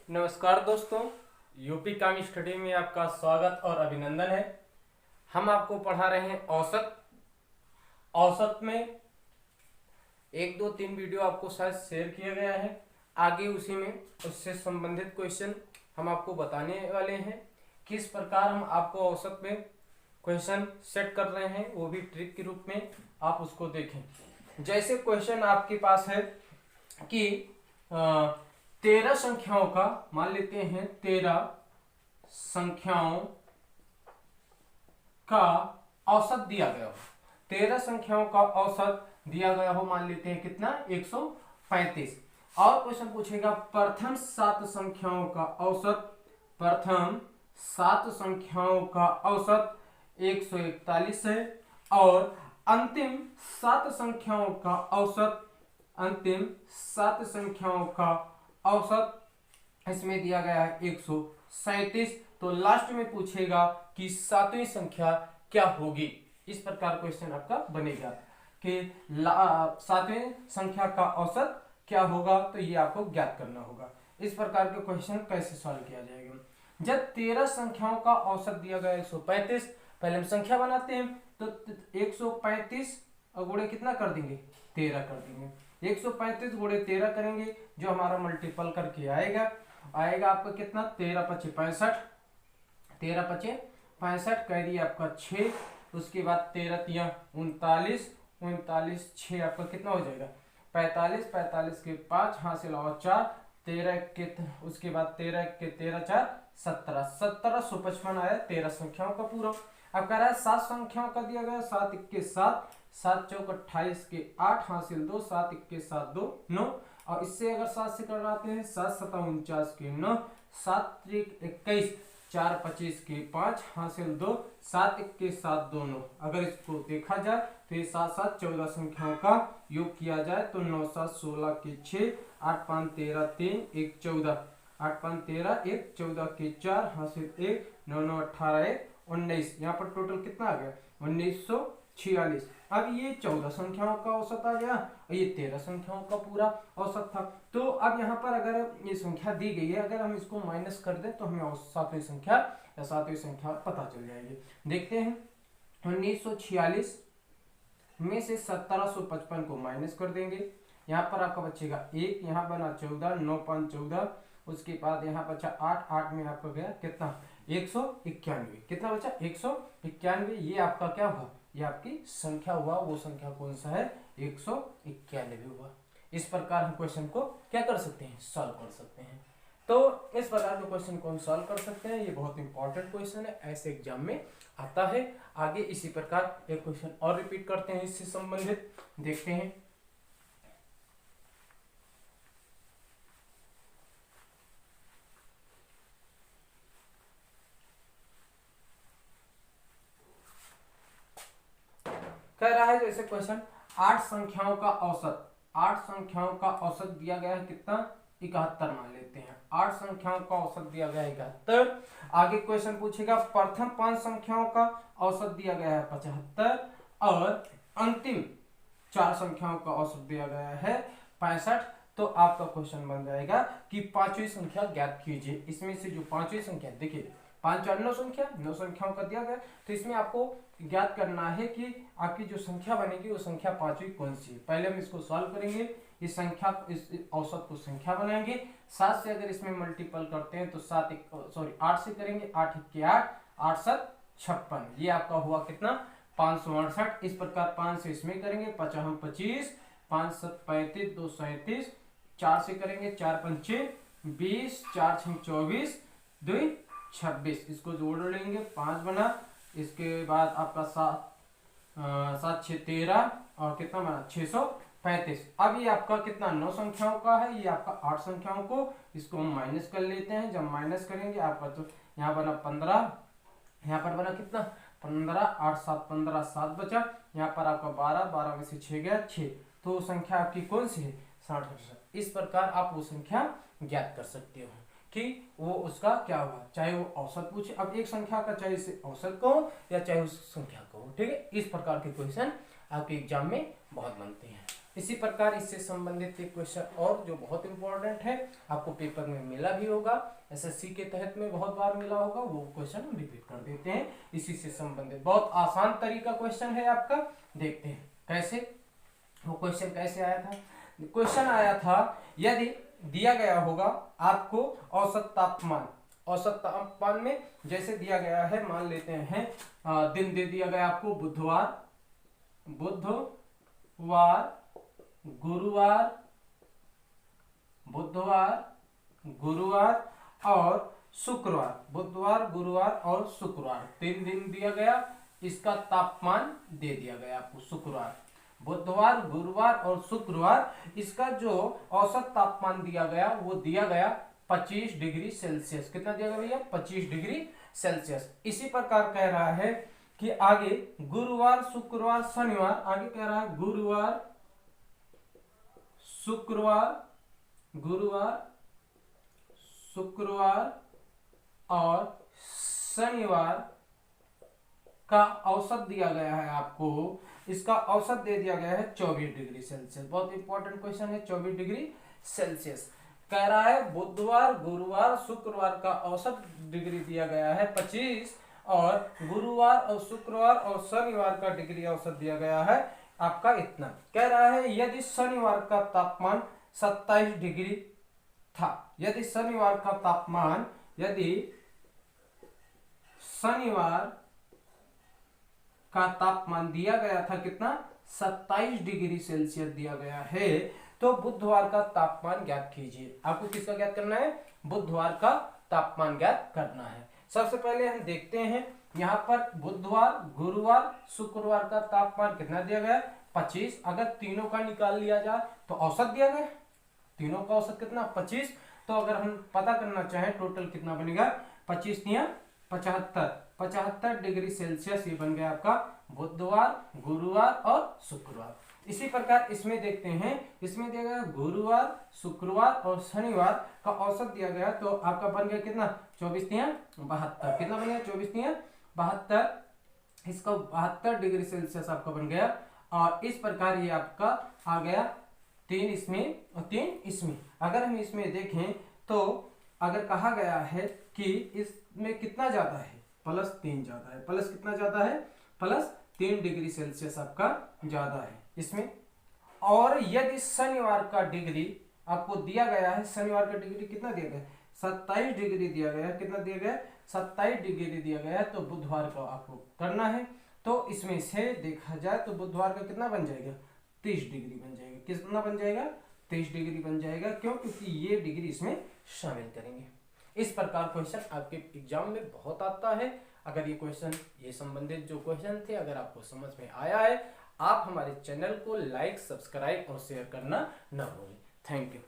नमस्कार दोस्तों, यूपी काम स्टडी में आपका स्वागत और अभिनंदन है। हम आपको पढ़ा रहे हैं औसत। औसत में 1, 2, 3 वीडियो आपको शायद शेयर किया गया है। आगे उसी में उससे संबंधित क्वेश्चन हम आपको बताने वाले हैं। किस प्रकार हम आपको औसत में क्वेश्चन सेट कर रहे हैं, वो भी ट्रिक के रूप में आप उसको देखें। जैसे क्वेश्चन आपके पास है कि 13 संख्याओं का, मान लेते हैं 13 संख्याओं का औसत दिया गया हो। 13 संख्याओं का औसत दिया गया हो, मान लेते हैं कितना, 135। और क्वेश्चन पूछेगा प्रथम 7 संख्याओं का औसत। प्रथम 7 संख्याओं का औसत 141 है और अंतिम 7 संख्याओं का औसत, अंतिम 7 संख्याओं का औसत इसमें दिया गया है 137। तो लास्ट में पूछेगा कि 7वीं संख्या क्या होगी। इस प्रकार क्वेश्चन आपका बनेगा कि 7वीं संख्या का औसत क्या होगा, तो ये आपको ज्ञात करना होगा। इस प्रकार के क्वेश्चन कैसे सॉल्व किया जाएगा। जब 13 संख्याओं का औसत दिया गया 135, पहले हम संख्या बनाते हैं तो 135 और गुणे कितना कर देंगे, 13 कर देंगे। 135 गुणे 13 करेंगे, जो हमारा मल्टीपल करके आएगा आपका कितना, 13 पचे 65, 13 पचे 65 कह दिए आपका 6। उसके बाद 13 तिया 39, 39 6 आपका कितना हो जाएगा 45, 45 के 5 हासिल और 4, 13 के उसके बाद 13 के 13 4 17, 1755 आया 13 संख्याओं का पूरा। अब कह रहा है 7 संख्याओं का दिया गया, 7 1 7, 7 चौक 28 के 8 हासिल 2, 7 1 7 2 9। और इससे अगर 7 से करवाते हैं 7 7 49 के 9, 7 3 21, 4 25 के 5 हासिल 2, 7 1 के 7 2 9। अगर इसको देखा जाए तो ये 7 7 14 संख्याओं का योग किया जाए तो 9 7 16 के 6, 8 5 13 3 1 14, 8 5 13 1 14 के 4 हासिल 1, 9 9 18 1 19। यहाँ पर टोटल कितना आ गया 1946। अब ये 14 संख्याओं का औसत आ गया और ये 13 संख्याओं का पूरा औसत था। तो अब यहाँ पर अगर ये संख्या दी गई है, अगर हम इसको माइनस कर दें तो हमें 7वीं संख्या या 7वीं संख्या पता चल जाएगी। देखते हैं 1946 में से 1755 को माइनस कर देंगे। यहाँ पर आपका बचेगा 1, यहाँ बना 14, 9 5 14, उसके बाद यहाँ बचा 8, 8 में आपका गया कितना 191। कितना बचा 191। ये आपका क्या हुआ, ये आपकी संख्या हुआ। वो संख्या कौन सा है, 191 हुआ। इस प्रकार हम क्वेश्चन को क्या कर सकते हैं, सॉल्व कर सकते हैं। तो इस प्रकार के क्वेश्चन को हम सॉल्व कर सकते हैं। ये बहुत इंपॉर्टेंट क्वेश्चन है, ऐसे एग्जाम में आता है। आगे इसी प्रकार एक क्वेश्चन और रिपीट करते हैं, इससे संबंधित देखते हैं। कह रहा है जैसे क्वेश्चन 8 संख्याओं का औसत, 8 संख्याओं का औसत दिया गया है कितना, 71 मान लेते हैं। 8 संख्याओं का औसत दिया गया है 71। आगे क्वेश्चन पूछेगा प्रथम 5 संख्याओं का औसत दिया गया है 75 और अंतिम 4 संख्याओं का औसत दिया गया है 65। तो आपका क्वेश्चन बन जाएगा कि 5वीं संख्या ज्ञात कीजिए। इसमें से जो 5वीं संख्या, देखिए 5 4 9 संख्या, 9 संख्याओं का दिया गया, तो इसमें आपको ज्ञात करना है कि आपकी जो संख्या बनेगी वो संख्या 5वीं कौन सी है। पहले हम इसको सॉल्व करेंगे, इस संख्या इस औसत को संख्या बनाएंगे। 7 से अगर इसमें मल्टीपल करते हैं तो 8 से करेंगे, 8 1 के 8, 8 7 56। ये आपका हुआ कितना 568। इस प्रकार 5 से इसमें करेंगे, 5 25, 5 7 35, 2 37, 4 से करेंगे, 4 5 20, 4 6 24, 2 26। इसको जोड़ लेंगे, 5 बना। इसके बाद आपका 7 6 13 और कितना बना 635। अब ये आपका कितना 9 संख्याओं का है, ये आपका 8 संख्याओं को, इसको हम माइनस कर लेते हैं। जब माइनस करेंगे आपका तो यहाँ बना 15, यहाँ पर बना कितना 15, 8 7 15, 7 बचा। यहाँ पर आपका 12, 12 में से 6 गया 6। तो संख्या आपकी कौन सी है 60। इस प्रकार आप वो संख्या ज्ञात कर सकते हो कि वो उसका क्या हुआ, चाहे वो औसत पूछे। अब एक संख्या का चाहे इसे औसत कहो या चाहे उस संख्या कहो, ठीक है। इस प्रकार के क्वेश्चन आपके एग्जाम में बहुत बनते हैं। इसी प्रकार इससे संबंधित एक क्वेश्चन और जो बहुत इंपॉर्टेंट है, आपको पेपर में मिला भी होगा, एसएससी के तहत में बहुत बार मिला होगा, वो क्वेश्चन हम रिपीट कर देते हैं। इसी से संबंधित बहुत आसान तरीका क्वेश्चन है आपका, देखते हैं कैसे। वो क्वेश्चन कैसे आया था? क्वेश्चन आया था, यदि दिया गया होगा आपको औसत तापमान में जैसे दिया गया है, मान लेते हैं दिन दे दिया गया आपको बुधवार, गुरुवार और शुक्रवार, बुधवार, गुरुवार और शुक्रवार 3 दिन दिया गया। इसका तापमान दे दिया गया आपको शुक्रवार, बुधवार, गुरुवार और शुक्रवार, इसका जो औसत तापमान दिया गया वो दिया गया 25 डिग्री सेल्सियस। कितना दिया गया भैया? 25 डिग्री सेल्सियस। इसी प्रकार कह रहा है कि आगे गुरुवार, शुक्रवार, शनिवार, आगे कह रहा है गुरुवार, शुक्रवार और शनिवार का औसत दिया गया है आपको। इसका औसत दे दिया गया है 24 डिग्री सेल्सियस। बहुत इंपॉर्टेंट क्वेश्चन है, 24 डिग्री सेल्सियस। कह रहा है बुधवार, गुरुवार, शुक्रवार का औसत डिग्री दिया गया है 25 और गुरुवार और शुक्रवार और शनिवार का डिग्री औसत दिया गया है आपका इतना। कह रहा है यदि शनिवार का तापमान 27 डिग्री था, यदि शनिवार का तापमान दिया गया था कितना? 27 डिग्री सेल्सियस दिया गया है, तो बुधवार का तापमान ज्ञात कीजिए। आपको किसका ज्ञात करना है? बुधवार का तापमान ज्ञात करना है। सबसे पहले हम देखते हैं यहाँ पर बुधवार, गुरुवार, शुक्रवार का तापमान कितना दिया गया? 25। अगर तीनों का निकाल लिया जाए तो औसत दिया गया, तीनों का औसत कितना? 25। तो अगर हम पता करना चाहें टोटल कितना बनेगा? 25 या 75 डिग्री सेल्सियस ये बन गया आपका बुधवार, गुरुवार और शुक्रवार। इसी प्रकार इसमें देखते हैं, इसमें दिया गया गुरुवार, शुक्रवार और शनिवार का औसत दिया गया, तो आपका बन गया कितना? 24 या 72। कितना बन गया? 24 या 72। इसका 72 डिग्री सेल्सियस आपका बन गया। और इस प्रकार ये आपका आ गया 3 इसमें और 3 इसमें। अगर हम इसमें देखें तो अगर कहा गया है कि इसमें कितना ज्यादा है? +3 ज्यादा है। प्लस कितना ज्यादा है? +3 डिग्री सेल्सियस आपका ज्यादा है इसमें। और यदि शनिवार का डिग्री आपको दिया गया है, शनिवार का डिग्री कितना दिया गया? 27 डिग्री दिया गया। कितना दिया गया? 27 डिग्री दिया गया। तो बुधवार को आपको करना है, तो इसमें से देखा जाए तो बुधवार का कितना बन जाएगा? 30 डिग्री बन जाएगा। कितना बन जाएगा? 30 डिग्री बन जाएगा। क्यों? क्योंकि ये डिग्री इसमें शामिल करेंगे। इस प्रकार क्वेश्चन आपके एग्जाम में बहुत आता है। अगर ये क्वेश्चन, ये संबंधित जो क्वेश्चन थे, अगर आपको समझ में आया है, आप हमारे चैनल को लाइक, सब्सक्राइब और शेयर करना न भूलें। Thank you.